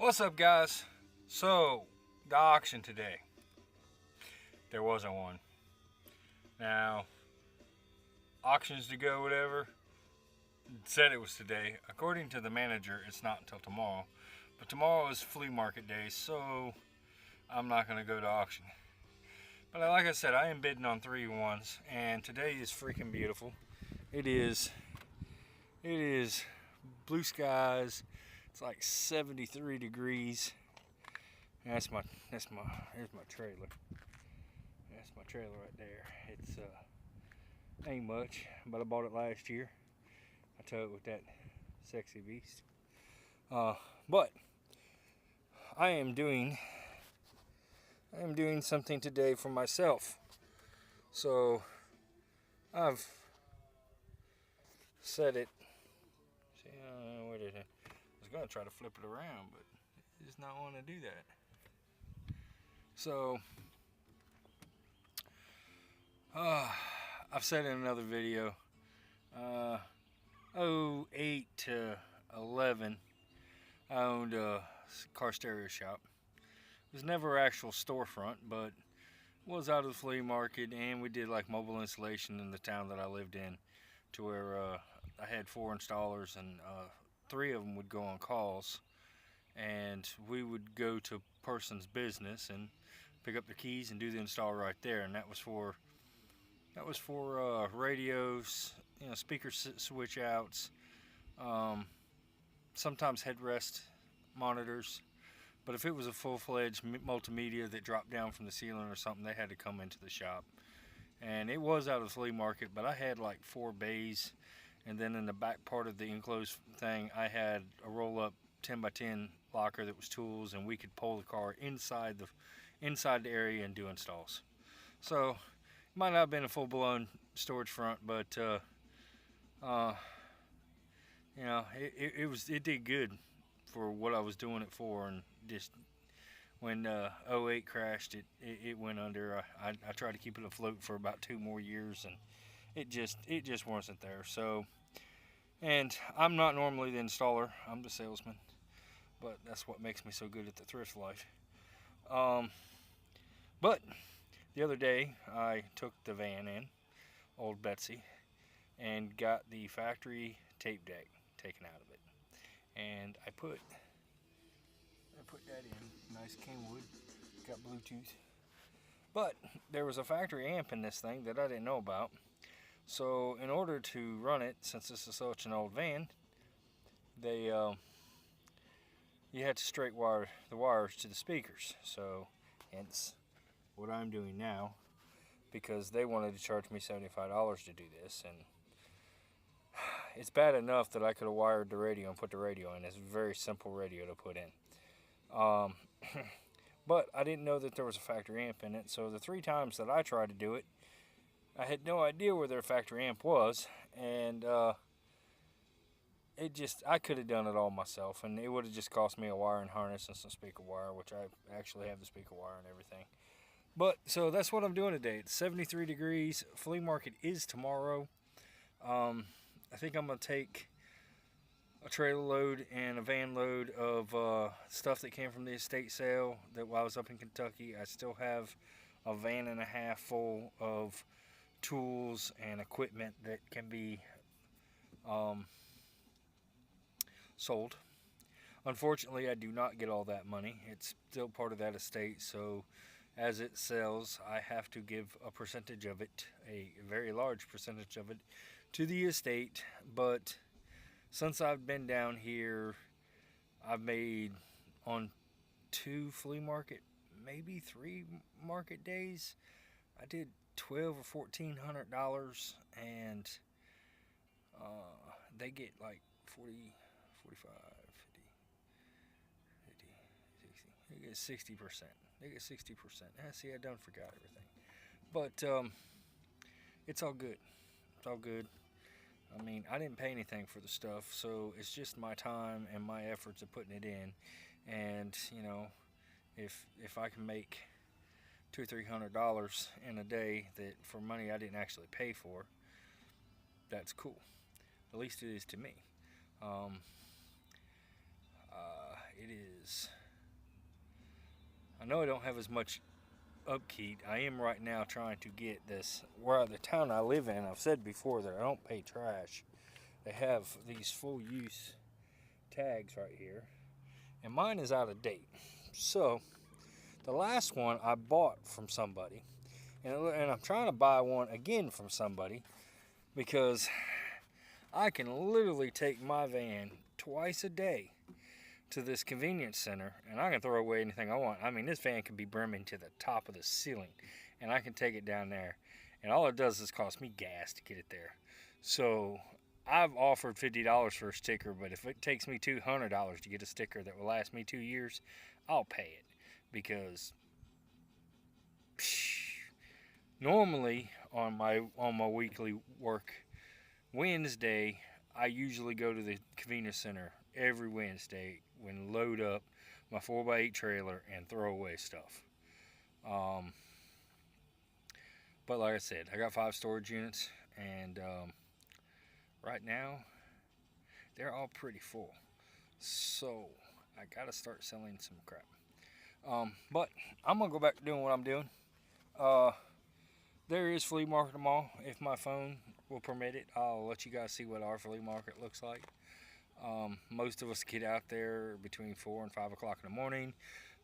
What's up, guys? So, the auction today. There wasn't one. Now, auctions to go, whatever, said it was today. According to the manager, it's not until tomorrow. But tomorrow is flea market day, so I'm not going to go to auction. But like I said, I am bidding on 3 ones, and today is freaking beautiful. It is blue skies. It's like 73 degrees. Here's my trailer. That's my trailer right there. It's ain't much, but I bought it last year. I tow it with that sexy beast. But I am doing something today for myself. So I've set it. See, where did I was gonna try to flip it around, but it does not want to do that. So I've said in another video, 08 to 11, I owned a car stereo shop. It was never an actual storefront, but was out of the flea market, and we did like mobile installation in the town that I lived in, to where I had 4 installers, and 3 of them would go on calls, and we would go to a person's business and pick up the keys and do the install right there. And that was for radios, speaker switch outs, sometimes headrest monitors. But if it was a full-fledged multimedia that dropped down from the ceiling or something, they had to come into the shop. And it was out of the flea market, but I had like 4 bays, and then in the back part of the enclosed thing, I had a roll-up 10x10 locker that was tools, and we could pull the car inside the area and do installs. So it might not have been a full-blown storage front, but it did good for what I was doing it for. And just when 08 crashed, it went under. I tried to keep it afloat for about 2 more years, and it just wasn't there. So, and I'm not normally the installer, I'm the salesman, but that's what makes me so good at the thrift life. But the other day I took the van in, old Betsy, and got the factory tape deck taken out of it, and I put that in. Nice Kenwood, got Bluetooth. But there was a factory amp in this thing that I didn't know about. So in order to run it, since this is such an old van, you had to straight wire the wires to the speakers. So hence what I'm doing now, because they wanted to charge me $75 to do this, and it's bad enough that I could have wired the radio and put the radio in. It's a very simple radio to put in. But I didn't know that there was a factory amp in it, so the 3 times that I tried to do it, I had no idea where their factory amp was, and I could have done it all myself, and it would have just cost me a wiring harness and some speaker wire, which I actually have the speaker wire and everything. But so that's what I'm doing today. It's 73 degrees. Flea market is tomorrow. I think I'm gonna take a trailer load and a van load of stuff that came from the estate sale that while I was up in Kentucky. I still have a van and a half full of tools and equipment that can be sold. Unfortunately, I do not get all that money. It's still part of that estate, so as it sells, I have to give a percentage of it, a very large percentage of it, to the estate. But since I've been down here, I've made on 2 flea market, maybe 3 market days, I did $1,200 or $1,400, and they get like 40, 45, 50, 60. They get 60%. They get 60%. See, I done forgot everything. But it's all good. It's all good. I mean, I didn't pay anything for the stuff, so it's just my time and my efforts of putting it in. And if I can make $200 or $300 in a day that for money I didn't actually pay for, that's cool. At least it is to me. It is is, I know I don't have as much upkeep. I am right now trying to get this, where the town I live in, I've said before that I don't pay trash. They have these full use tags right here, and mine is out of date. So the last one I bought from somebody, and I'm trying to buy one again from somebody, because I can literally take my van twice a day to this convenience center, and I can throw away anything I want. I mean, this van can be brimming to the top of the ceiling, and I can take it down there, and all it does is cost me gas to get it there. So I've offered $50 for a sticker, but if it takes me $200 to get a sticker that will last me 2 years, I'll pay it, because normally on my weekly work Wednesday, I usually go to the convenience center every Wednesday when load up my 4x8 trailer and throw away stuff. But like I said, I got 5 storage units, and right now they're all pretty full. So I gotta start selling some crap. But I'm gonna go back to doing what I'm doing. There is Flea Market tomorrow. If my phone will permit it, I'll let you guys see what our flea market looks like. Most of us get out there between 4 and 5 o'clock in the morning,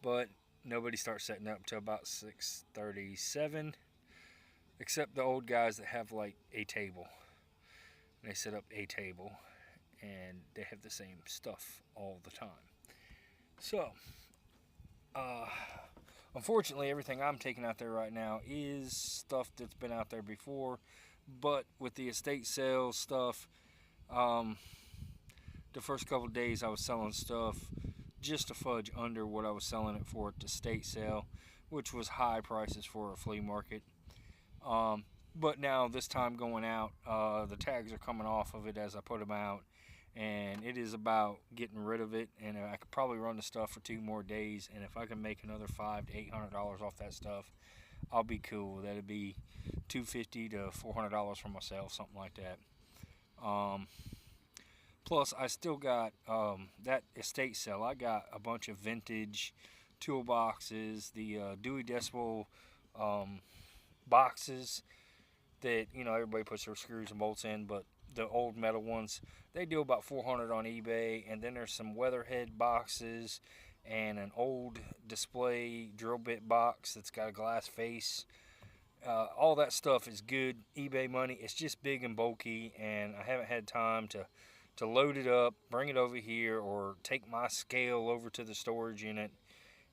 but nobody starts setting up till about 6:37, except the old guys that have like a table. They set up a table, and they have the same stuff all the time. So, unfortunately, everything I'm taking out there right now is stuff that's been out there before, but with the estate sales stuff, the first couple of days I was selling stuff just to fudge under what I was selling it for at the estate sale, which was high prices for a flea market. But now this time going out, the tags are coming off of it as I put them out, and it is about getting rid of it. And I could probably run the stuff for 2 more days, and if I can make another $500 to $800 off that stuff, I'll be cool. That'd be $250 to $400 for myself, something like that. Plus, I still got that estate sale. I got a bunch of vintage toolboxes, the Dewey Decimal boxes that, you know, everybody puts their screws and bolts in, but the old metal ones, they do about $400 on eBay. And then there's some Weatherhead boxes and an old display drill bit box that's got a glass face. All that stuff is good eBay money. It's just big and bulky, and I haven't had time to load it up, bring it over here, or take my scale over to the storage unit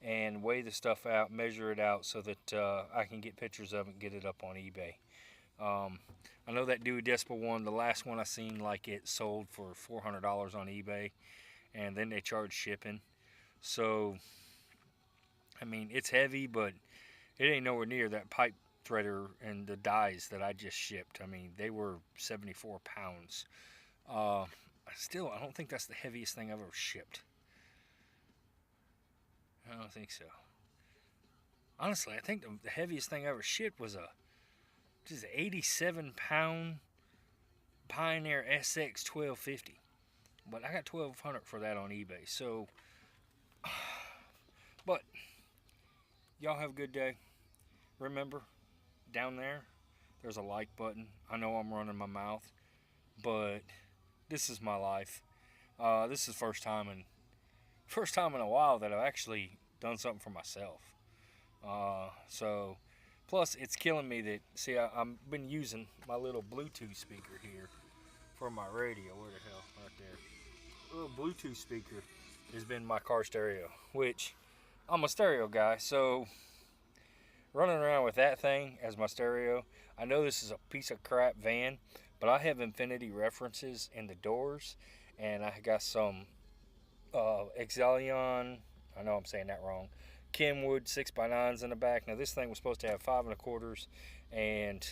and weigh the stuff out, measure it out, so that I can get pictures of it and get it up on eBay. I know that Dewey Decimal one, the last one I seen, like, it sold for $400 on eBay, and then they charge shipping. So, I mean, it's heavy, but it ain't nowhere near that pipe threader and the dies that I just shipped. I mean, they were 74 pounds. Still, I don't think that's the heaviest thing I've ever shipped. I don't think so. Honestly, I think the heaviest thing I ever shipped was a 87-pound Pioneer SX 1250. But I got $1,200 for that on eBay. So, but y'all have a good day. Remember, down there's a like button. I know I'm running my mouth, but this is my life. This is first time in a while that I've actually done something for myself. So, plus it's killing me that, see, I've been using my little Bluetooth speaker here for my radio. Where the hell? Right there. A little Bluetooth speaker has been my car stereo, which I'm a stereo guy, so running around with that thing as my stereo. I know this is a piece of crap van, but I have Infinity references in the doors, and I got some Exalion, I know I'm saying that wrong, Kenwood 6x9s in the back. Now this thing was supposed to have 5 1/4 and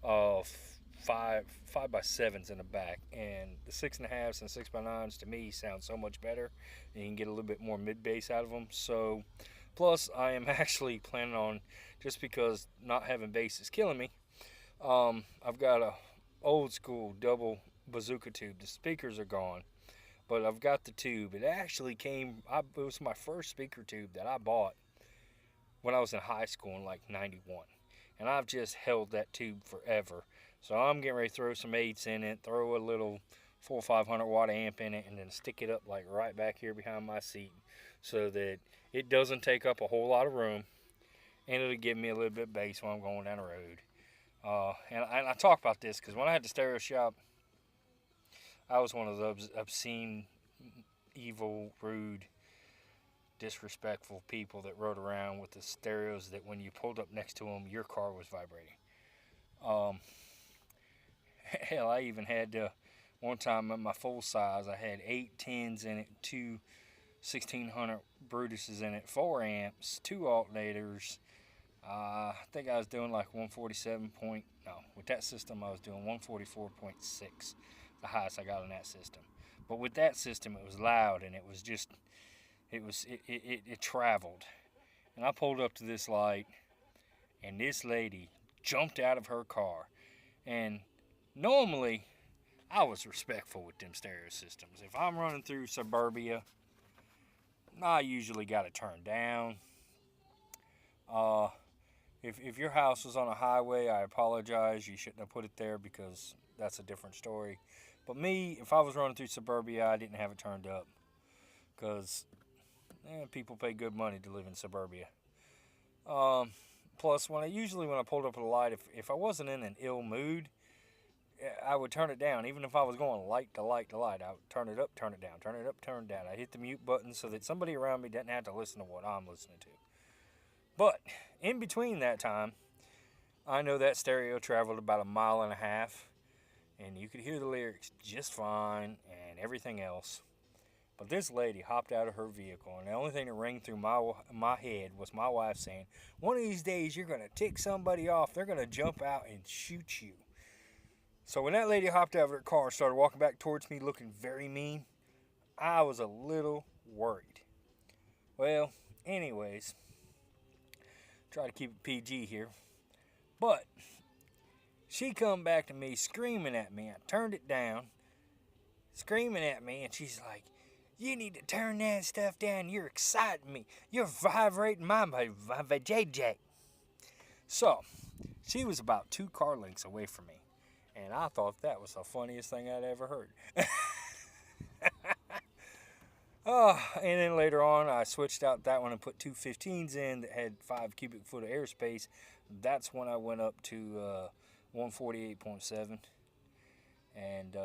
5x7s in the back, and the 6 1/2s and 6x9s to me sound so much better, and you can get a little bit more mid bass out of them. So, plus I am actually planning on, just because not having bass is killing me, I've got a old school double bazooka tube. The speakers are gone, but I've got the tube. It actually it was my first speaker tube that I bought when I was in high school in like 91. And I've just held that tube forever. So I'm getting ready to throw some 8s in it, throw a little 4 or 500 watt amp in it, and then stick it up like right back here behind my seat so that it doesn't take up a whole lot of room, and it'll give me a little bit of bass while I'm going down the road. And I talk about this because when I had the stereo shop, I was one of those obscene, evil, rude, disrespectful people that rode around with the stereos that when you pulled up next to them, your car was vibrating. Hell, I even had one time in my full size, I had 8 10s in it, 2 1600 Brutuses in it, 4 amps, 2 alternators. I think I was doing like 147 point. No, with that system I was doing 144.6, the highest I got on that system. But with that system, it was loud and it was just, it traveled. And I pulled up to this light, and this lady jumped out of her car. And normally, I was respectful with them stereo systems. If I'm running through suburbia, I usually got it turned down. If your house was on a highway, I apologize. You shouldn't have put it there because that's a different story. But me, if I was running through suburbia, I didn't have it turned up because people pay good money to live in suburbia. Plus, when I pulled up at a light, if I wasn't in an ill mood, I would turn it down. Even if I was going light to light to light, I would turn it up, turn it down, turn it up, turn it down. I hit the mute button so that somebody around me doesn't have to listen to what I'm listening to. But in between that time, I know that stereo traveled about 1.5 miles, and you could hear the lyrics just fine and everything else. But this lady hopped out of her vehicle, and the only thing that rang through my head was my wife saying, "One of these days you're going to tick somebody off. They're going to jump out and shoot you." So when that lady hopped out of her car and started walking back towards me looking very mean, I was a little worried. Well, anyways, try to keep it PG here. But she come back to me screaming at me. I turned it down, screaming at me, and she's like, "You need to turn that stuff down. You're exciting me. You're vibrating my JJ." So, she was about 2 car lengths away from me. And I thought that was the funniest thing I'd ever heard. And then later on, I switched out that one and put 2 15s in that had 5 cubic foot of airspace. That's when I went up to 148.7. And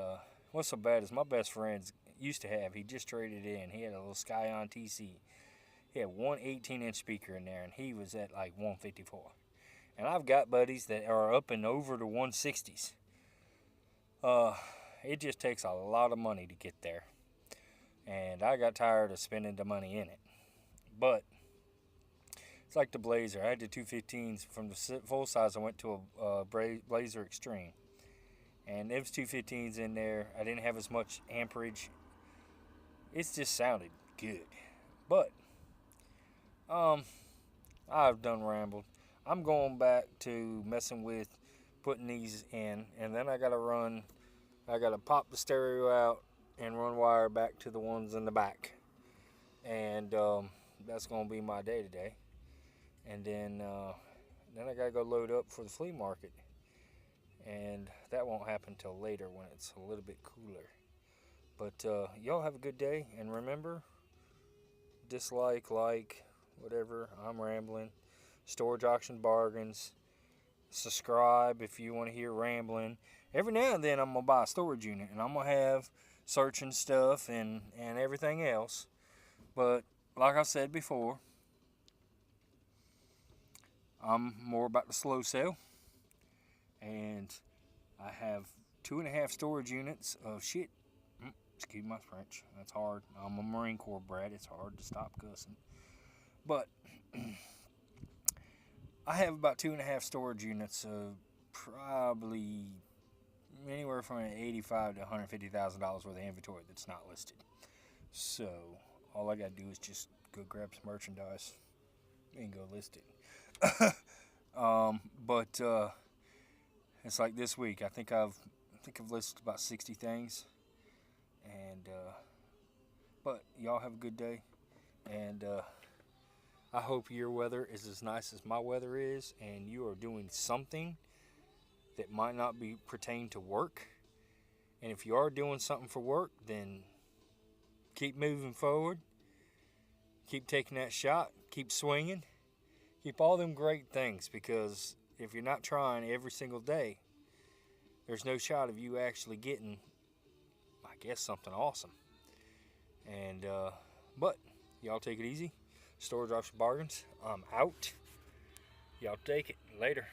what's so bad is my best friend used to have, he just traded in. He had a little Scion TC. He had one 18-inch speaker in there, and he was at like 154. And I've got buddies that are up and over the 160s. It just takes a lot of money to get there. And I got tired of spending the money in it. But it's like the Blazer. I had the 215s from the full size. I went to a Blazer Extreme. And there was 215s in there. I didn't have as much amperage. It just sounded good. But I've done rambled. I'm going back to messing with putting these in, and then I gotta pop the stereo out and run wire back to the ones in the back. And that's gonna be my day today. And then I gotta go load up for the flea market. And that won't happen till later when it's a little bit cooler. But y'all have a good day, and remember, dislike, like, whatever, I'm rambling. Storage Auction Bargains. Subscribe if you want to hear rambling. Every now and then I'm going to buy a storage unit, and I'm going to have searching stuff and everything else. But like I said before, I'm more about the slow sell. And I have 2.5 storage units of shit. Excuse my French. That's hard. I'm a Marine Corps brat. It's hard to stop cussing. But I have about 2.5 storage units of probably anywhere from $85,000 to $150,000 worth of inventory that's not listed. So all I gotta do is just go grab some merchandise and go list it. But it's like this week. I think I've listed about 60 things, and But y'all have a good day, and I hope your weather is as nice as my weather is, and you are doing something that might not be pertain to work. And if you are doing something for work, then keep moving forward. Keep taking that shot. Keep swinging. Keep all them great things, because if you're not trying every single day, there's no shot of you actually getting, I guess, something awesome. And, but y'all take it easy. Store Drops Bargains. I'm out. Y'all take it. Later.